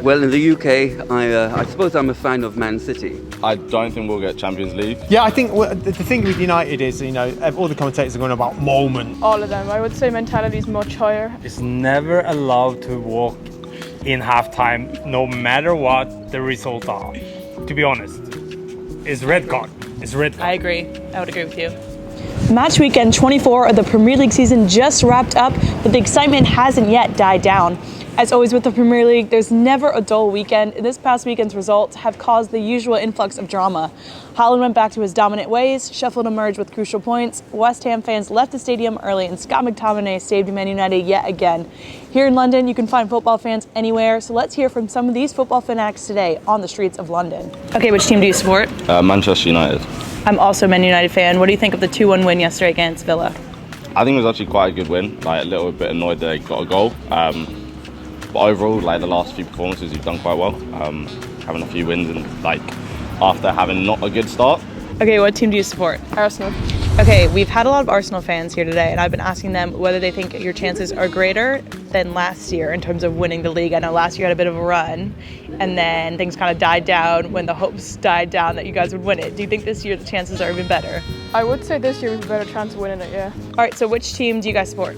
Well, in the UK, I suppose I'm a fan of Man City. I don't think we'll get Champions League. Yeah, I think the thing with United is, all the commentators are going about moment. All of them. I would say mentality is much higher. It's never allowed to walk in halftime, no matter what the result are. To be honest, it's red card. It's red card. I agree. I would agree with you. Match weekend 24 of the Premier League season just wrapped up, but the excitement hasn't yet died down. As always with the Premier League, there's never a dull weekend, and this past weekend's results have caused the usual influx of drama. Haaland went back to his dominant ways, Sheffield emerged with crucial points, West Ham fans left the stadium early, and Scott McTominay saved Man United yet again. Here in London, you can find football fans anywhere, so let's hear from some of these football fanatics today on the streets of London. Okay, which team do you support? Manchester United. I'm also a Man United fan. What do you think of the 2-1 win yesterday against Villa? I think it was actually quite a good win. Like, a little bit annoyed that they got a goal. But overall, like, the last few performances, you've done quite well. Having a few wins and, like, after having not a good start. Okay, what team do you support? Arsenal. Okay, we've had a lot of Arsenal fans here today, and I've been asking them whether they think your chances are greater than last year in terms of winning the league. I know last year had a bit of a run, and then things kind of died down when the hopes died down that you guys would win it. Do you think this year the chances are even better? I would say this year we have a better chance of winning it, yeah. All right, so which team do you guys support?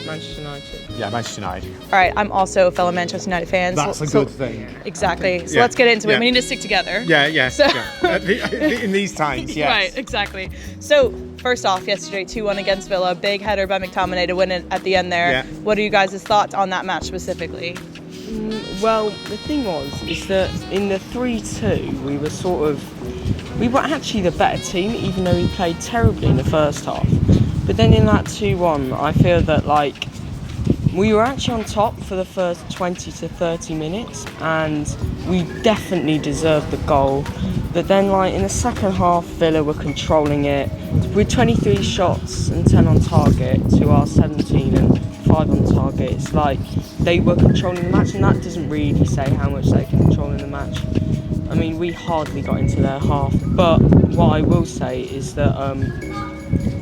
Manchester United. Yeah, Manchester United. All right, I'm also a fellow Manchester United fan. That's a good thing. Exactly. So Yeah, let's get into it. yeah. We need to stick together. Yeah. So- In these times, yes. Right, exactly. So, first off, yesterday, 2-1 against Villa. Big header by McTominay to win it at the end there. Yeah. What are you guys' thoughts on that match specifically? Well, the thing is that in the 3-2, we were actually the better team, even though we played terribly in the first half. But then in that 2-1, I feel that, like, we were actually on top for the first 20 to 30 minutes, and we definitely deserved the goal. But then, like, in the second half, Villa were controlling it with 23 shots and 10 on target to our 17 and 5 on target. It's like they were controlling the match, and that doesn't really say how much they can control in the match. I mean, we hardly got into their half, but what I will say is that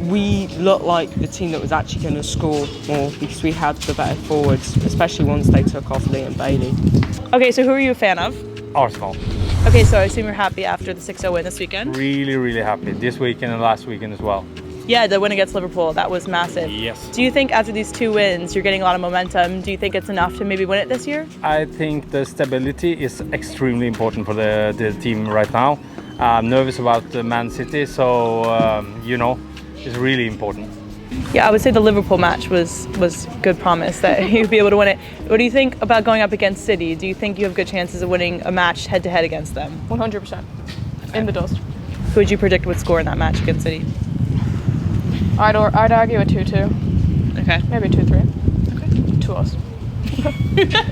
we looked like the team that was actually going to score more because we had the better forwards, especially once they took off Lee and Bailey. Okay, so who are you a fan of? Arsenal. Okay, so I assume you're happy after the 6-0 win this weekend? Really, really happy. This weekend and last weekend as well. Yeah, the win against Liverpool, that was massive. Yes. Do you think after these 2 wins, you're getting a lot of momentum? Do you think it's enough to maybe win it this year? I think the stability is extremely important for the team right now. I'm nervous about the Man City, so, it's really important. Yeah, I would say the Liverpool match was good promise that you'd be able to win it. What do you think about going up against City? Do you think you have good chances of winning a match head-to-head against them? 100%. In the dust. Who would you predict would score in that match against City? I'd argue a 2-2. Okay. Maybe 2-3. Okay. To us.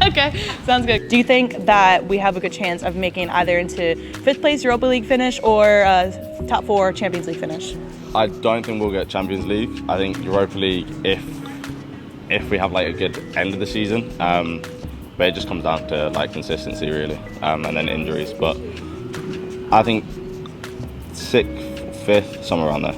Okay, sounds good. Do you think that we have a good chance of making either into 5th place Europa League finish or top 4 Champions League finish? I don't think we'll get Champions League. I think Europa League, if we have, like, a good end of the season. But it just comes down to, like, consistency, really, and then injuries. But I think 6th, 5th, somewhere around there.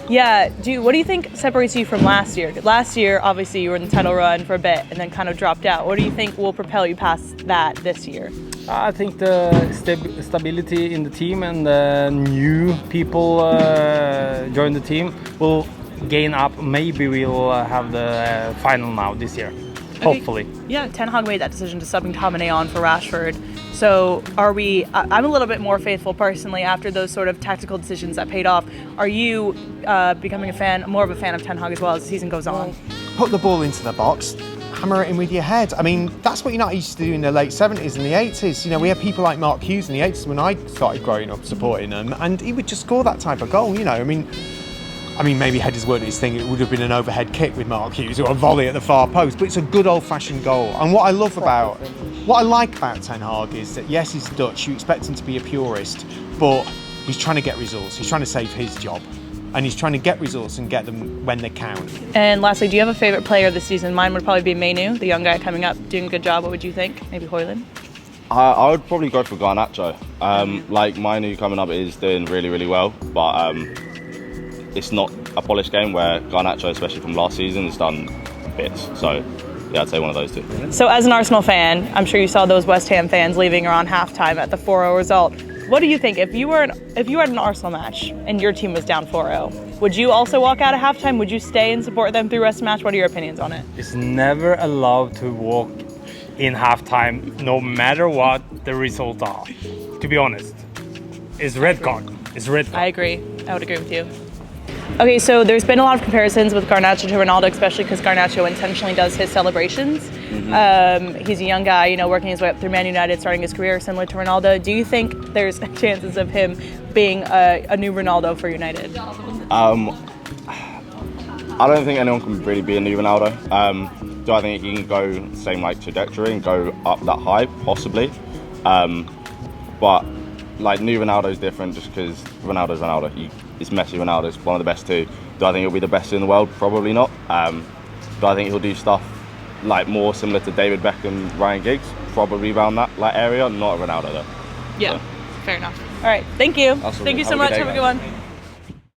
Yeah, what do you think separates you from last year? Last year, obviously, you were in the title run for a bit and then kind of dropped out. What do you think will propel you past that this year? I think the stability in the team and the new people join the team will gain up. Maybe we'll have the final now this year. Hopefully. Yeah, Ten Hag made that decision to sub McTominay on for Rashford. So I'm a little bit more faithful personally after those sort of tactical decisions that paid off. Are you becoming more of a fan of Ten Hag as well as the season goes on? Put the ball into the box, hammer it in with your head. I mean, that's what United used to do in the late 70s and the 80s. We had people like Mark Hughes in the 80s when I started growing up supporting them, and he would just score that type of goal, I mean, maybe headers weren't his thing. It would have been an overhead kick with Mark Hughes or a volley at the far post, but it's a good old-fashioned goal. And what I like about Ten Hag is that, yes, he's Dutch. You expect him to be a purist, but he's trying to get results. He's trying to save his job, and he's trying to get results and get them when they count. And lastly, do you have a favourite player this season? Mine would probably be Mainu, the young guy coming up, doing a good job. What would you think? Maybe Højlund? I would probably go for Garnacho. Like, Mainu coming up is doing really, really well, but it's not a polished game where Garnacho, especially from last season, has done bits. So yeah, I'd say one of those two. So as an Arsenal fan, I'm sure you saw those West Ham fans leaving around halftime at the 4-0 result. What do you think if you were at an Arsenal match and your team was down 4-0? Would you also walk out at halftime? Would you stay and support them through the rest of the match? What are your opinions on it? It's never allowed to walk in halftime, no matter what the results are. To be honest, it's red card. It's red card. I agree. I would agree with you. Okay, so there's been a lot of comparisons with Garnacho to Ronaldo, especially because Garnacho intentionally does his celebrations. He's a young guy, you know, working his way up through Man United, starting his career similar to Ronaldo. Do you think there's chances of him being a new Ronaldo for United? I don't think anyone can really be a new Ronaldo. Do I think he can go same like trajectory and go up that high? Possibly. But like new Ronaldo is different just because Ronaldo's Ronaldo. It's Messi. Ronaldo's one of the best too. Do I think he'll be the best in the world? Probably not. Do I think he'll do stuff like more similar to David Beckham, Ryan Giggs? Probably around that like area. Not Ronaldo though. Yeah, fair enough. All right, thank you. Absolutely. Thank you so Have a good much. day, Have a good guys. one.